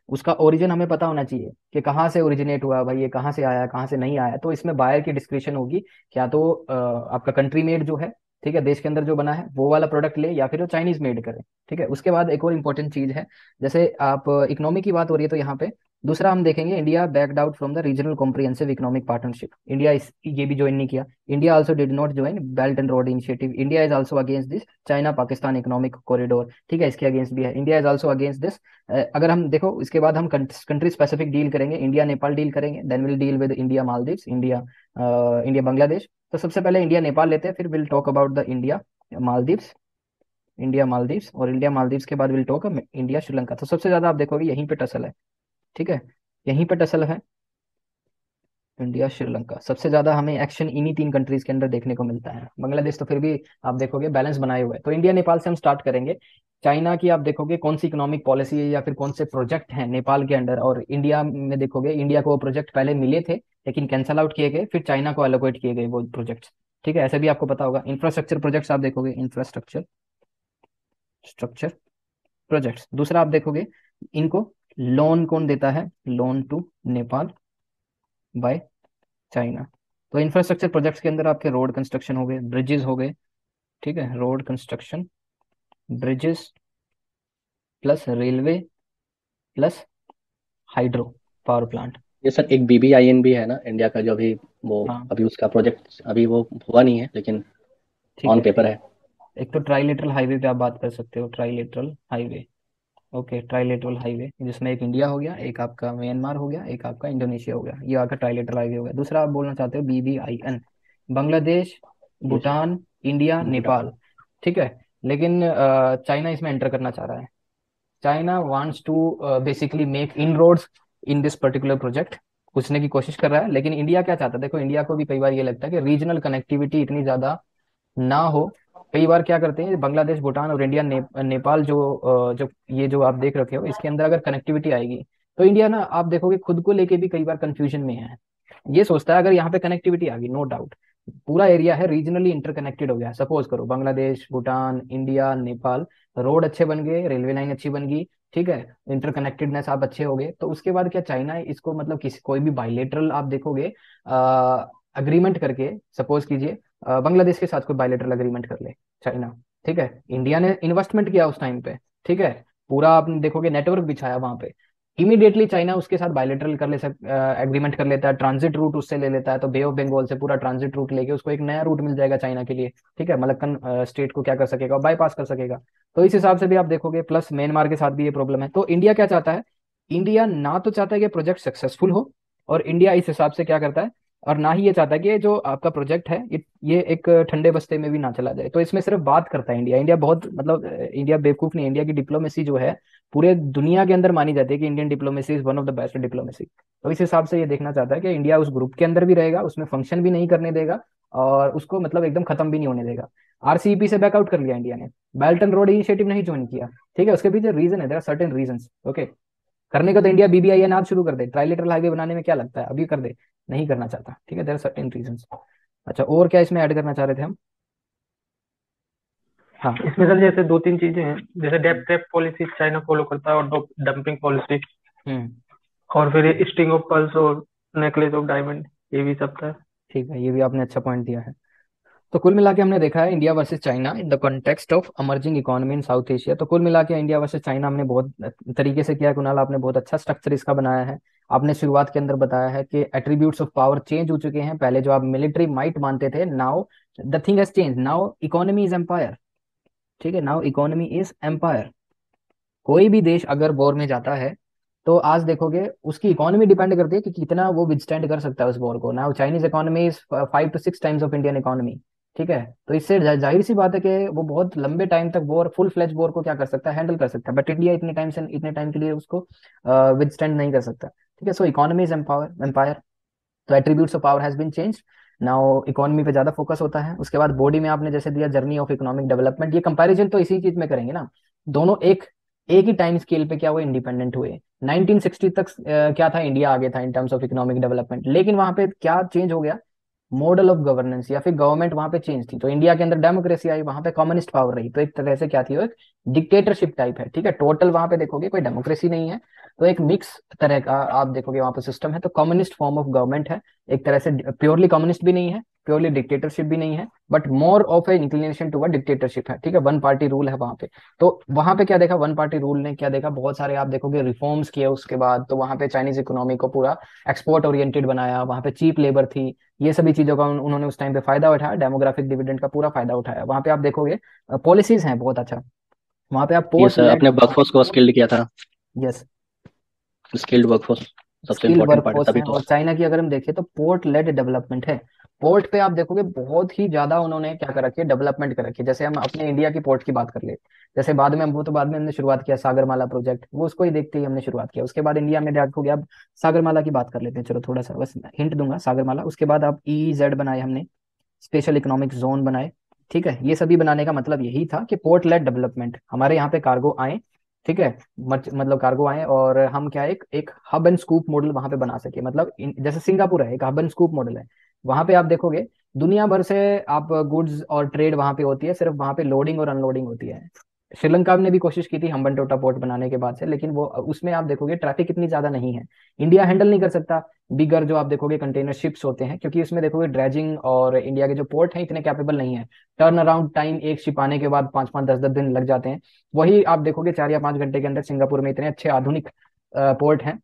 उसका ओरिजिन हमें पता होना चाहिए कि कहाँ से ओरिजिनेट हुआ, भाई ये कहाँ से आया, कहाँ से नहीं आया। तो इसमें बायर की डिस्क्रिप्शन होगी, क्या तो आपका कंट्री मेड जो है, ठीक है, देश के अंदर जो बना है वो वाला प्रोडक्ट ले, या फिर वो चाइनीज मेड करे, ठीक है। उसके बाद एक और इंपॉर्टेंट चीज है, जैसे आप इकोनॉमी की बात हो रही है तो यहाँ पे दूसरा हम देखेंगे, India backed out from the regional comprehensive economic partnership. India इस ये भी ज्वाइन नहीं किया। India also did not join belt and road initiative. India is also against this China Pakistan economic corridor, ठीक है, इसके अगेंस्ट भी है। India is also against this. अगर हम देखो इसके बाद हम कंट्री स्पेसिफिक डील करेंगे, इंडिया नेपाल डील करेंगे, then will deal with India Maldives, India Bangladesh. तो सबसे पहले इंडिया नेपाल लेते हैं, फिर will talk about the Maldives India Maldives, और इंडिया मालदीव्स के बाद विल टॉक इंडिया श्रीलंका। तो सबसे ज्यादा आप देखोगे यहीं पे टसल है, ठीक है, यहीं पे टसल है, इंडिया श्रीलंका। सबसे ज्यादा हमें एक्शन इन्हीं तीन कंट्रीज के अंदर देखने को मिलता है। बांग्लादेश तो फिर भी आप देखोगे बैलेंस बनाए हुए है। तो इंडिया नेपाल से हम स्टार्ट करेंगे। चाइना की आप देखोगे कौन सी इकोनॉमिक पॉलिसी है या फिर कौन से प्रोजेक्ट हैं नेपाल के अंडर, और इंडिया में देखोगे इंडिया को वो प्रोजेक्ट पहले मिले थे लेकिन कैंसल आउट किए गए, फिर चाइना को एलोकेट किए गए वो प्रोजेक्ट्स, ठीक है। ऐसे भी आपको पता होगा इंफ्रास्ट्रक्चर प्रोजेक्ट्स आप देखोगे, इंफ्रास्ट्रक्चर स्ट्रक्चर प्रोजेक्ट्स। दूसरा आप देखोगे इनको लोन कौन देता है, loan to Nepal by China. तो इंफ्रास्ट्रक्चर प्रोजेक्ट्स के अंदर आपके रोड कंस्ट्रक्शन हो गए, ब्रिजेस हो गए, ठीक है, road construction, bridges plus railway plus hydro power plant. ये सर एक BBIN भी है ना इंडिया का, जो अभी वो हाँ अभी उसका प्रोजेक्ट अभी वो हुआ नहीं है, लेकिन ठीक ऑन है। पेपर है। एक तो ट्राइलेटरल हाईवे पे आप बात कर सकते हो, trilateral highway, okay, trilateral highway जिसमें एक इंडिया हो गया, एक आपका म्यांमार हो गया, एक आपका इंडोनेशिया हो गया, ये आपका ट्राइलेटरल हाईवे हो गया। दूसरा आप बोलना चाहते हो BBIN, बांग्लादेश, जी सर। भूटान, इंडिया, भूटान। नेपाल, ठीक है। लेकिन चाइना इसमें एंटर करना चाह रहा है। China wants to basically make inroads in this particular project, घुसने की कोशिश कर रहा है। लेकिन इंडिया क्या चाहता है, देखो इंडिया को भी कई बार ये लगता है कि रीजनल कनेक्टिविटी इतनी ज्यादा ना हो। कई बार क्या करते हैं बांग्लादेश, भूटान और इंडिया, नेपाल जो ये जो आप देख रखे हो इसके अंदर अगर कनेक्टिविटी आएगी तो इंडिया ना आप देखोगे खुद को लेके भी कई बार कंफ्यूजन में है। ये सोचता है अगर यहाँ पे कनेक्टिविटी आ गई, नो डाउट पूरा एरिया है रीजनली इंटरकनेक्टेड हो गया। सपोज करो बांग्लादेश, भूटान, इंडिया, नेपाल, रोड अच्छे बन गए, रेलवे लाइन अच्छी बन गई, ठीक है, इंटरकनेक्टेडनेस आप अच्छे होगे, तो उसके बाद क्या चाइना इसको मतलब किसी कोई भी बायलेटरल आप देखोगे अग्रीमेंट करके, सपोज कीजिए बांग्लादेश के साथ कोई बायलेटरल अग्रीमेंट कर ले चाइना, ठीक है, इंडिया ने इन्वेस्टमेंट किया उस टाइम पे, ठीक है, पूरा आप देखोगे नेटवर्क बिछाया वहां पे, इमीडिएटली चाइना उसके साथ बायलेटरल कर ले एग्रीमेंट कर लेता है, ट्रांजिट रूट उससे ले लेता है, तो बे ऑफ बंगाल से पूरा ट्रांजिट रूट लेके उसको एक नया रूट मिल जाएगा चाइना के लिए, ठीक है, मलक्कन स्टेट को क्या कर सकेगा, बाईपास कर सकेगा। तो इस हिसाब से भी आप देखोगे, प्लस म्यांमार के साथ भी ये प्रॉब्लम है। तो इंडिया क्या चाहता है, इंडिया ना तो चाहता है कि प्रोजेक्ट सक्सेसफुल हो, और इंडिया इस हिसाब से क्या करता है, और ना ही ये चाहता है कि ये जो आपका प्रोजेक्ट है ये एक ठंडे बस्ते में भी ना चला जाए। तो इसमें सिर्फ बात करता है इंडिया, इंडिया बहुत मतलब इंडिया बेवकूफ नहीं है, इंडिया की डिप्लोमेसी जो है पूरे दुनिया के अंदर मानी जाती है कि Indian diplomacy is one of the best diplomacy. तो इस हिसाब से ये देखना चाहता है कि इंडिया उस ग्रुप के अंदर भी रहेगा, उसमें फंक्शन भी नहीं करने देगा, और उसको मतलब एकदम खत्म भी नहीं होने देगा। आरसीईपी से बैकआउट कर लिया इंडिया ने, बेल्ट एंड रोड इनिशिएटिव नहीं ज्वाइन किया, ठीक है, उसके पीछे रीजन है, there are certain reasons, okay. करने को तो इंडिया बीबीआईएन आज शुरू कर दे, ट्राइलेटरल हाईवे बनाने में क्या लगता है, अभी कर दे, नहीं करना चाहता, ठीक है, देयर आर सर्टेन रीजंस। अच्छा, और क्या इसमें ऐड करना चाह रहे थे हम? हाँ। इसमें सर जैसे दो तीन चीजें हैं, जैसे debt trap policy China follow करता है, और डंपिंग पॉलिसी, हम्म। और फिर स्ट्रिंग ऑफ पर्ल्स और नेकलेस ऑफ डायमंड, ये भी सब था। ठीक है, ये भी आपने अच्छा पॉइंट दिया है। तो कुल मिला के हमने देखा है India versus China in the context of emerging economy in South Asia. तो कुल मिला के इंडिया वर्सेस चाइना हमने बहुत तरीके से किया है। कुणाल, आपने बहुत अच्छा स्ट्रक्चर इसका बनाया है। आपने शुरुआत के अंदर बताया है कि एट्रीब्यूट्स ऑफ पावर चेंज हो चुके हैं, पहले जो आप मिलिट्री माइट मानते थे, now the thing has change, now economy is empire, ठीक है, नाउ इकोनॉमी इज एम्पायर। कोई भी देश अगर वॉर में जाता है तो आज देखोगे उसकी इकोनॉमी डिपेंड करती है कि कितना वो विदस्टैंड कर सकता है उस वॉर को। Now Chinese economy is 5 to 6 times of Indian economy, ठीक है, तो इससे जाहिर सी बात है कि वो बहुत लंबे टाइम तक वॉर, फुल फ्लेज वॉर को क्या कर सकता है, हैंडल कर सकता है, बट इंडिया इतने टाइम के लिए उसको विदस्टैंड नहीं कर सकता, ठीक है। सो इकोनॉमी इज एम्पायर, तो attributes of power has been change, now economy पे ज्यादा फोकस होता है। उसके बाद बॉडी में आपने जैसे दिया जर्नी ऑफ इकोनॉमिक डेवलपमेंट, ये कंपैरिजन तो इसी चीज में करेंगे ना, दोनों एक एक ही टाइम स्केल पे क्या हुए, इंडिपेंडेंट हुए। 1960 तक क्या था, इंडिया आगे था in terms of economic development, लेकिन वहां पे क्या चेंज हो गया, मॉडल ऑफ गवर्नेंस या फिर गवर्नमेंट वहां पे चेंज थी। तो इंडिया के अंदर डेमोक्रेसी आई, वहां पे कम्युनिस्ट पावर रही, तो एक तरह से क्या थी, वो एक डिक्टेटरशिप टाइप है, ठीक है, टोटल वहां पे देखोगे कोई डेमोक्रेसी नहीं है, तो एक मिक्स तरह का आप देखोगे वहां पे सिस्टम है, तो कम्युनिस्ट फॉर्म ऑफ गवर्नमेंट है, एक तरह से प्योरली कम्युनिस्ट भी नहीं है, प्योरली डिक्टेटरशिप भी नहीं है, but more of a inclination to dictatorship है, ठीक है, वन पार्टी रूल है वहां पे। तो वहां पे क्या देखा, वन पार्टी रूल ने क्या देखा, बहुत सारे आप देखोगे रिफॉर्म्स किए उसके बाद, तो वहां पे चाइनीज इकोनॉमी को पूरा एक्सपोर्ट ओरिएंटेड बनाया, वहां पे चीप लेबर थी, ये सभी चीजों का उन्होंने उस टाइम पे फायदा उठाया, डेमोग्राफिक डिविडेंड का पूरा फायदा उठाया। वहां पे आप देखोगे पॉलिसीज हैं बहुत अच्छा, वहां पे आप ये पोर्ट सर लेड, अपने वर्कफोर्स को स्किल्ड किया था, यस, स्किल्ड वर्कफोर्स सबसे स्किल्ड इंपॉर्टेंट पार्ट है, वर्कफोर्स तभी है। तो। और चाइना की अगर हम देखें तो पोर्ट लेड डेवलपमेंट है, पोर्ट पे आप देखोगे बहुत ही ज्यादा उन्होंने क्या कर रखी है, डेवलपमेंट कर रखी है। जैसे हम अपने इंडिया की पोर्ट की बात कर ले, जैसे बाद में हम, वो तो बाद में हमने शुरुआत किया सागरमाला प्रोजेक्ट, वो उसको ही देखते ही हमने शुरुआत किया। उसके बाद इंडिया में देखोगे, अब सागरमाला की बात कर लेते हैं, चलो थोड़ा सा बस हिंट दूंगा, सागरमाला, उसके बाद आप EEZ बनाए हमने, स्पेशल इकोनॉमिक जोन बनाए, ठीक है, ये सभी बनाने का मतलब यही था कि पोर्ट लेड डेवलपमेंट, हमारे यहाँ पे कार्गो आए, ठीक है, मतलब कार्गो आए, और हम क्या एक एक हब एंड स्कूप मॉडल वहां पे बना सके, मतलब जैसे सिंगापुर है, एक हब एंड स्कूप मॉडल है, वहां पे आप देखोगे दुनिया भर से आप गुड्स और ट्रेड वहां पे होती है, सिर्फ वहां पे लोडिंग और अनलोडिंग होती है। श्रीलंका ने भी कोशिश की थी हम्बनटोटा पोर्ट बनाने के बाद से, लेकिन वो उसमें आप देखोगे ट्रैफिक इतनी ज्यादा नहीं है, इंडिया हैंडल नहीं कर सकता बिगर जो आप देखोगे कंटेनर शिप्स होते हैं, क्योंकि उसमें देखोगे ड्रेजिंग, और इंडिया के जो पोर्ट हैं इतने कैपेबल नहीं है, टर्न अराउंड टाइम एक शिप आने के बाद 5-5, 10-10 दिन लग जाते हैं, वही आप देखोगे 4 या 5 घंटे के अंदर सिंगापुर में इतने अच्छे आधुनिक पोर्ट हैं,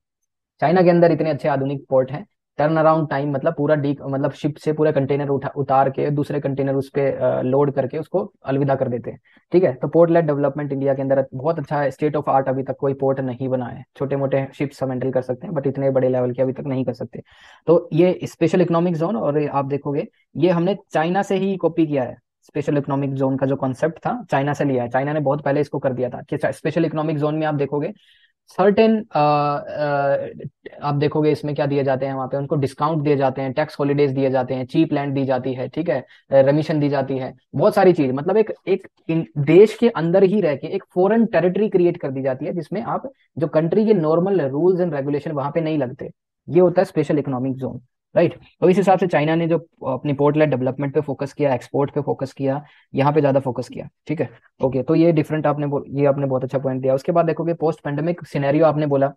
चाइना के अंदर इतने अच्छे आधुनिक पोर्ट हैं, टर्न अराउंड टाइम मतलब पूरा डी मतलब शिप से पूरा कंटेनर उतार के दूसरे कंटेनर उस पे लोड करके उसको अलविदा कर देते हैं, ठीक है। तो पोर्ट लेड डेवलपमेंट इंडिया के अंदर बहुत अच्छा है, स्टेट ऑफ आर्ट, अभी तक कोई पोर्ट नहीं बना है, छोटे मोटे शिप्स हम हैंडल कर सकते हैं, बट इतने बड़े लेवल के अभी तक नहीं कर सकते। तो ये स्पेशल इकोनॉमिक जोन, और ये आप देखोगे ये हमने चाइना से ही कॉपी किया है, स्पेशल इकोनॉमिक जोन का जो कॉन्सेप्ट था चाइना से लिया है, चाइना ने बहुत पहले इसको कर दिया था कि स्पेशल इकोनॉमिक जोन में आप देखोगे सर्टेन आप देखोगे इसमें क्या दिए जाते हैं, वहां पे उनको डिस्काउंट दिए जाते हैं, टैक्स हॉलीडेज दिए जाते हैं, चीप लैंड दी जाती है, ठीक है, रेमिशन दी जाती है, बहुत सारी चीज, मतलब एक एक देश के अंदर ही रह के एक फॉरेन टेरिटरी क्रिएट कर दी जाती है, जिसमें आप जो कंट्री के नॉर्मल रूल्स एंड रेगुलेशन वहां पे नहीं लगते, ये होता है स्पेशल इकोनॉमिक जोन। राइट। तो इस हिसाब से चाइना ने जो अपनी पोर्ट लेड डेवलपमेंट पे फोकस किया, एक्सपोर्ट पे फोकस किया, यहाँ पे ज्यादा फोकस किया। ठीक है, ओके। तो ये डिफरेंट ये आपने बहुत अच्छा पॉइंट दिया। उसके बाद देखोगे पोस्ट पेंडेमिक सिनेरियो, आपने बोला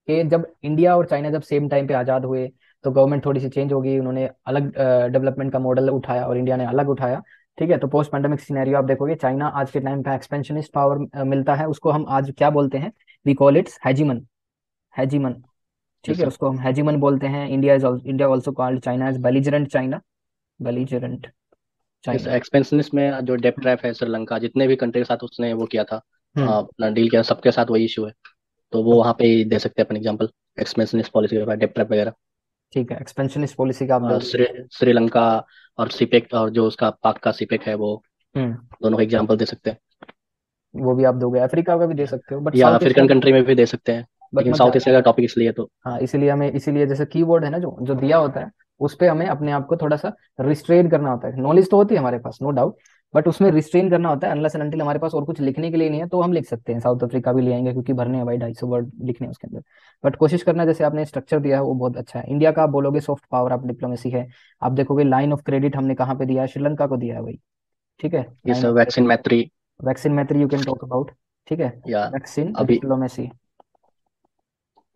कि जब इंडिया और चाइना जब सेम टाइम पे आजाद हुए तो गवर्नमेंट थोड़ी सी चेंज हो गई, उन्होंने अलग डेवलपमेंट का मॉडल उठाया और इंडिया ने अलग उठाया। ठीक है, तो पोस्ट पेंडेमिक सिनेरियो आप देखोगे चाइना आज के टाइम पे एक्सपेंशनिस्ट पावर मिलता है उसको, हम आज क्या बोलते हैं, we call its hegemon. Hegemon, ठीक यस है, सर। उसको हम हेजिमन बोलते हैं। India also called China as belligerent China, belligerent is China. Expansionist में जो डेप ट्रैप है श्रीलंका, जितने भी कंट्री के साथ उसने वो किया था, हम्म। अपना डील किया, सबके साथ वही इशू है। तो वो वहाँ पे ही दे सकते हैं अपन एग्जांपल, एक्सपेंशनिस्ट पॉलिसी के बाद डेप ट्रैप वगैरह। ठीक है, एक्सपेंशनिस्ट पॉलिसी का आप दोगे। श्रीलंका और सीपेक, और जो उसका पाक का सीपेक है, वो हम्म, दोनों का एग्जांपल दे सकते हैं। वो भी आप दोगे। अफ्रीका का भी दे सकते हो, बट या साउथ एशिया अफ्रीकन में। कंट्री में भी दे सकते हैं, बट लेकिन मैं क्या, साउथ एशिया का टॉपिक इसलिए तो। हाँ, इसीलिए हमें, इसीलिए जैसे कीवर्ड है ना जो जो दिया होता है, उस पे हमें अपने आप को थोड़ा सा रिस्ट्रेन करना होता है। नॉलेज तो होती है हमारे पास, नो डाउट, बट उसमें रिस्ट्रेन करना होता है। अनलेस एंड अनटिल हमारे पास और कुछ लिखने के लिए नहीं है तो हम लिख सकते हैं। साउथ अफ्रीका भी ले आएंगे क्योंकि भरने हैं भाई, 250 वर्ड लिखने हैं उसके अंदर। बट कोशिश करना, जैसे आपने स्ट्रक्चर दिया है वो बहुत अच्छा है। इंडिया का आप बोलोगे सॉफ्ट पावर, आप डिप्लोमेसी है। आप देखोगे लाइन ऑफ क्रेडिट हमने कहाँ पे दिया है, श्रीलंका को दिया है भाई। ठीक है, इस लाइन ऑफ वैक्सीन क्रेडिट, मैत्री, वैक्सीन मैत्री यू कैन टॉक अबाउट। ठीक है, या वैक्सीन अभी। Diplomacy,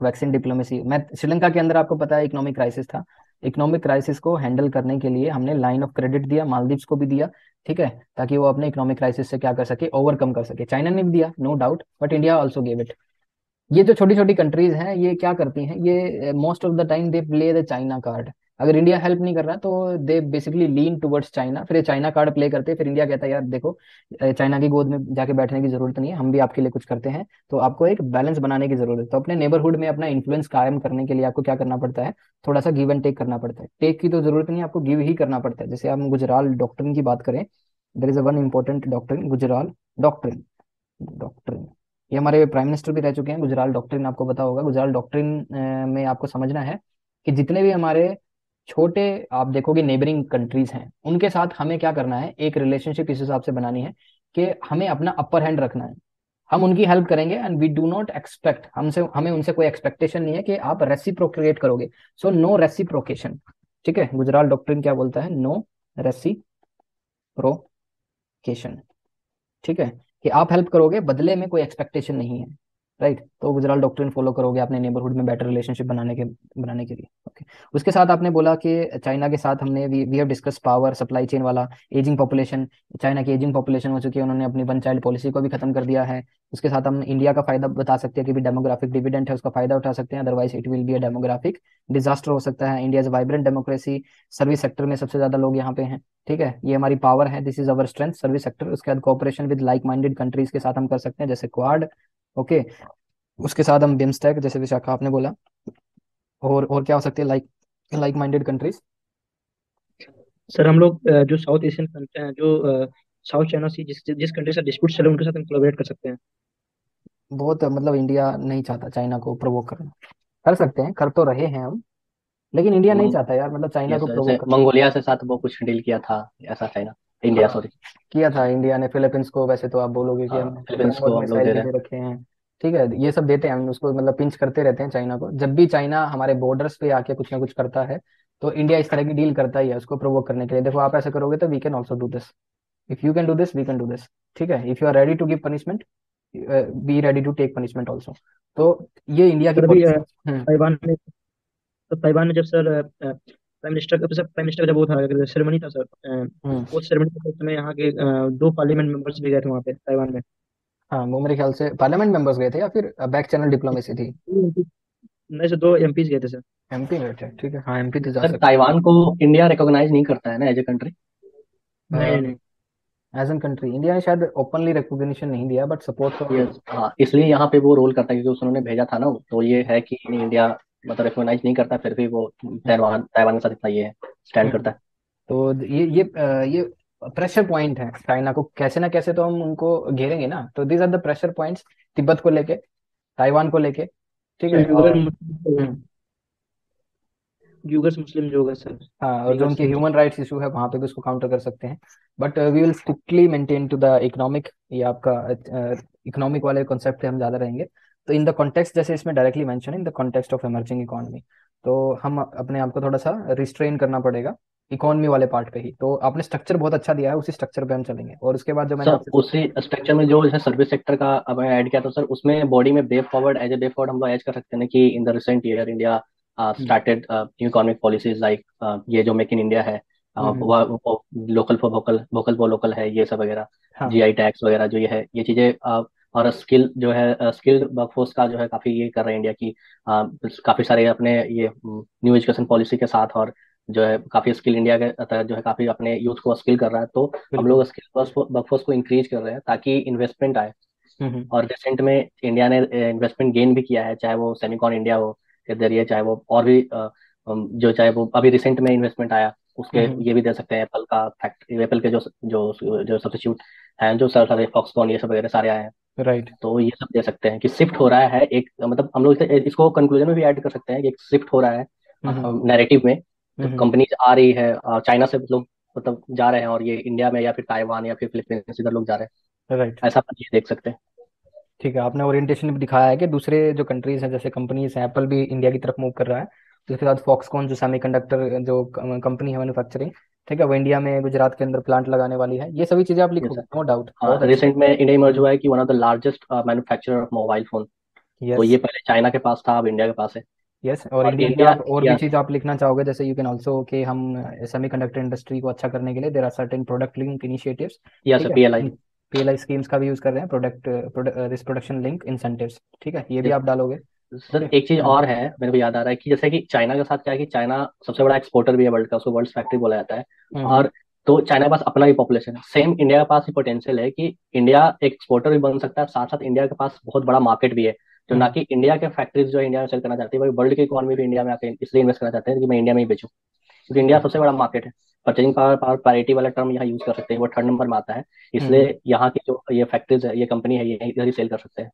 vaccine diplomacy. मैं श्रीलंका के अंदर आपको पता है इकोनॉमिक क्राइसिस था, इकोनॉमिक क्राइसिस को हैंडल करने के लिए हमने लाइन ऑफ क्रेडिट दिया, मालदीव्स को भी दिया। ठीक है, ताकि वो अपने इकोनॉमिक क्राइसिस से क्या कर सके, ओवरकम कर सके। चाइना ने भी दिया, no doubt, but India also gave it. ये जो छोटी छोटी कंट्रीज हैं ये क्या करती हैं, ये most of the time they play the China card. अगर इंडिया हेल्प नहीं कर रहा तो they basically lean towards China, फिर ये चाइना कार्ड प्ले करते हैं। फिर इंडिया कहता है यार देखो, चाइना की गोद में जाके बैठने की जरूरत नहीं है, हम भी आपके लिए कुछ करते हैं। तो आपको एक बैलेंस बनाने की जरूरत है। तो अपने नेबरहुड में अपना इन्फ्लुएंस कायम करने के लिए आपको क्या करना पड़ता है, थोड़ा सा गिव एंड टेक करना पड़ता है। टेक की तो जरूरत नहीं है, आपको गिव ही करना पड़ता है। जैसे हम गुजराल डॉक्ट्रिन की बात करें, there is a one important doctrine, Gujral doctrine. Doctrine, ये हमारे प्राइम मिनिस्टर भी रह चुके हैं। गुजराल डॉक्ट्रिन आपको पता होगा। गुजराल डॉक्ट्रिन में आपको समझना है कि जितने भी हमारे छोटे, आप देखोगे नेबरिंग कंट्रीज हैं, उनके साथ हमें क्या करना है, एक रिलेशनशिप इस हिसाब से बनानी है कि हमें अपना अपर हैंड रखना है। हम उनकी हेल्प करेंगे and we do not expect, हमसे हमें उनसे कोई एक्सपेक्टेशन नहीं है कि आप रेसिप्रोकेट करोगे। So no reciprocation. ठीक है, गुजराल डॉक्ट्रिन क्या बोलता है, नो रेसिप्रोकेशन। ठीक है, कि आप हेल्प करोगे, बदले में कोई एक्सपेक्टेशन नहीं है। राइट, तो गुजराल डॉक्ट्रिन फॉलो करोगे अपने नेबरहुड में बेटर रिलेशनशिप बनाने के लिए। ओके, उसके साथ आपने बोला कि चाइना के साथ हमने we have discuss power supply chain वाला, एजिंग पॉपुलेशन। चाइना की एजिंग पॉपुलेशन हो चुकी है, उन्होंने अपनी वन चाइल्ड पॉलिसी को भी खत्म कर दिया है। उसके साथ हम इंडिया का फायदा बता सकते हैं कि भी डेमोग्राफिक डिविडेंड है, उसका फायदा उठा सकते हैं, otherwise it will be a demographic disaster हो सकता है। India is vibrant democracy, service sector में सबसे ज्यादा लोग यहाँ पे हैं। ठीक है, ये हमारी पावर है, this is our strength, service sector. उसके बाद cooperation with like minded countries के साथ हम कर सकते हैं, जैसे क्वाड। ओके, उसके साथ हम बिम्स्टेक, जैसे विशाखा आपने बोला। और क्या हो सकते हैं, like like minded countries. Sir हम लोग जो साउथ एशियन कंट्री हैं, जो साउथ चाइना सी जिस जिस कंट्री से डिस्प्यूट चले उनके साथ हम कोलैबोरेट कर सकते हैं। बहुत मतलब इंडिया नहीं चाहता चाइना को प्रोवोक करना। कर सकते हैं, कर तो रहे हैं हम, लेकिन इंडिया नहीं मंग चाहता यार, मतलब चाइना यस, को जैसे प्रोवोक करना। मंगोलिया से साथ वो कुछ डील किया था, ऐसा चाइना, इंडिया हाँ, सॉरी। किया था इंडिया ने फिलीपींस को। वैसे तो आप बोलोगे कि हमने फिलीपींस ब्रह्मोस को हम लोग मिसाइल दे भी रहे हैं। दे रखे हैं। ठीक है, ये सब देते हैं हम उसको, मतलब पिंच करते रहते हैं चाइना को। जब भी चाइना हमारे बॉर्डर्स पे आके कुछ ना कुछ करता है तो इंडिया इस तरह की डील करता ही है उसको प्रोवोक करने के लिए। देखो आप ऐसा करोगे तो we can also do this, if you can do this we can do this. ठीक है, if you are ready to give punishment, be ready to take punishment also. तो ये इंडिया की सर अभी पॉलिसी। ताइवान में, तो Taiwan में जब सर प्राइम मिनिस्टर का जब वो था सेरेमनी था सर, हम्म। वो सेरेमनी के समय यहाँ के दो पार्लियामेंट मेंबर्स भी गए थे वहाँ पे ताइवान में। हाँ, वो मेरे ख्याल से पार्लियामेंट मेंबर्स गए थे या फिर बैक चैनल डिप्लोमेसी थी। नहीं सर, दो एमपीज गए थे सर। एमपी गए थे, ठीक है, हाँ एमपी तो जा सर सकते ताइवान को इंडिया रिकॉग्नाइज नहीं करता है ना एज ए कंट्री। नहीं नहीं हैं। नहीं। एज एन कंट्री इंडिया ने शायद ओपनली रिकॉग्निशन नहीं दिया, बट सपोर्ट तो। ये हाँ, इसलिए यहाँ पे वो रोल करता है क्योंकि उन्होंने भेजा था ना, तो ये है कि इंडिया मतलब रिकॉग्नाइज नहीं करता, फिर भी वो हम्म, ताइवान ताइवान के साथ इतना ये स्टैंड हम्म। करता है। तो ये प्रेशर पॉइंट है चाइना को, कैसे ना कैसे तो हम उनको घेरेंगे ना। तो these are the pressure points, Tibet को लेके, ताइवान को लेके। ठीक तो है, यूगर और मुस्लिम, हम्म, यूगर्स मुस्लिम जो होगा सर, हाँ, और जो यूगर्स उनके ह्यूमन राइट्स इशू है वहां पे भी उसको काउंटर कर सकते हैं। But we will strictly maintain to the economic, ये आपका इकोनॉमिक वाले कॉन्सेप्ट पे हम ज्यादा रहेंगे। तो इन द कॉन्टेक्स्ट, जैसे इसमें directly mention in the context of emerging economy. तो हम अपने आप को थोड़ा सा रिस्ट्रेन करना पड़ेगा इकोनॉमी वाले पार्ट पे ही। तो आपने स्ट्रक्चर बहुत अच्छा दिया है, उसी स्ट्रक्चर पे हम चलेंगे। और उसके बाद जो मैंने सर आपसे उसी स्ट्रक्चर में जो है सर्विस सेक्टर का अब ऐड किया, तो सर उसमें बॉडी में way forward, as a way forward हम लोग ऐड कर सकते हैं कि in the recent year India hmm started new economic policies like ये जो मेक इन इंडिया है, hmm, local for vocal, vocal for local है, ये सब वगैरह, हाँ जीआई टैक्स वगैरह जो ये है, ये चीजें और स्किल जो है स्किल्ड वर्कफोर्स का जो है काफी ये कर रहे हैं इंडिया की, काफी सारे अपने ये न्यू एजुकेशन पॉलिसी के साथ, और जो है काफी स्किल इंडिया के तहत जो है काफी अपने यूथ को स्किल कर रहा है। तो हम बिल्कुल। लोग स्किल वर्कफोर्स को इंक्रीज कर रहे हैं ताकि इन्वेस्टमेंट आए। हम्म। और रिसेंट में इंडिया ने इन्वेस्टमेंट गेन भी किया है, चाहे वो सेमिकॉन इंडिया हो के जरिए, चाहे वो और भी जो चाहे वो अभी रिसेंट में इन्वेस्टमेंट आया उसके, हम्म। ये भी दे सकते हैं। एप्पल का फैक्ट्री, एप्पल के जो जो जो सब्सिट्यूट हैं, जो सर सारे फॉक्सकॉन ये सब वगैरह सारे आए हैं, राइट। तो ये सब दे सकते हैं कि शिफ्ट हो रहा है एक, मतलब हम लोग इसको कंक्लूजन में भी ऐड कर सकते हैं कि एक शिफ्ट हो रहा है हम्म नैरेटिव में। तो हम्म। कंपनीज आ रही है चाइना से लोग मतलब जा रहे हैं, और ये इंडिया में या फिर ताइवान या फिर फिलीपींस इधर लोग जा रहे राइट। हैं, ऐसा आप चीज देख सकते हैं। ठीक है, आपने ओरिएंटेशन भी दिखाया है कि दूसरे जो कंट्रीज हैं, जैसे कंपनीज हैं, एप्पल भी इंडिया की तरफ मूव कर रहा है। उसके साथ फॉक्सकॉन जो सेमीकंडक्टर जो कंपनी है मैन्युफैक्चरिंग, ठीक है, वो इंडिया में गुजरात के अंदर प्लांट लगाने वाली है। ये सभी चीजें आप यस लिखोगे, सर। नो डाउट, हाँ, बहुत अच्छी। रिसेंट में इंडिया इमर्ज हुआ है कि one of the largest manufacturer of mobile phone. तो यस। ये पहले चाइना के पास था, अब इंडिया के पास है। यस, और और इंडिया की इंडिया, आप और भी यस, चीज आप लिखना चाहोगे, जैसे यू कैन ऑल्सो कि हम सेमीकंडक्टर इंडस्ट्री को अच्छा करने के लिए there are certain product link initiatives. Yes ठीक है, पीएलआई। पीएलआई स्कीम्स का भी यूज कर रहे हैं, दिस प्रोडक्शन लिंक इंसेंटिव्स, ठीक है, ये भी आप डालोगे। ओके। सर एक चीज और है, मेरे को याद आ रहा है कि जैसे कि चाइना के साथ क्या है कि चाइना सबसे बड़ा एक्सपोर्टर भी है वर्ल्ड का, उसको वर्ल्ड फैक्ट्री बोला जाता है। हम्म और तो चाइना के पास अपना भी पॉपुलेशन है, सेम इंडिया के पास ही पोटेंशियल है कि इंडिया एक एक्सपोर्टर भी बन सकता है, साथ साथ इंडिया के पास बहुत बड़ा मार्केट भी है। जो ना हम्म कि इंडिया के फैक्ट्रीज जो इंडिया में सेल करना चाहती है, वही वर्ल्ड की इकोनॉमी भी इंडिया में आके इसलिए इन्वेस्ट करना चाहते हैं कि मैं इंडिया में ही बेचूं, क्योंकि इंडिया सबसे बड़ा मार्केट है। परचेजिंग पावर, पैरिटी वाला टर्म यहाँ यूज कर सकते हैं, वो थर्ड नंबर में आता है। हम्म। इसलिए यहाँ की जो ये फैक्ट्रीज है, ये कंपनी है, ये इधर ही सेल कर सकते हैं।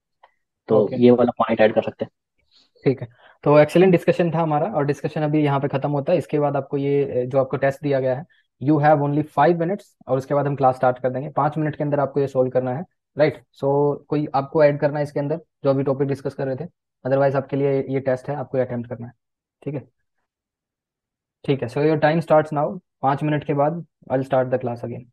तो ओके। ये वाला पॉइंट ऐड कर सकते हैं। ठीक है, तो एक्सेलेंट डिस्कशन था हमारा, और डिस्कशन अभी यहाँ पे खत्म होता है। इसके बाद आपको ये जो आपको टेस्ट दिया गया है, यू हैव ओनली 5 मिनट्स, और उसके बाद हम क्लास स्टार्ट कर देंगे। 5 मिनट के अंदर आपको ये सोल्व करना है। राइट, सो कोई आपको ऐड करना है इसके अंदर जो अभी टॉपिक डिस्कस कर रहे थे? अदरवाइज आपके लिए ये टेस्ट है, आपको अटेम्प्ट करना है। ठीक है। ठीक है, so your time starts now. 5 minute के बाद I will start the class again.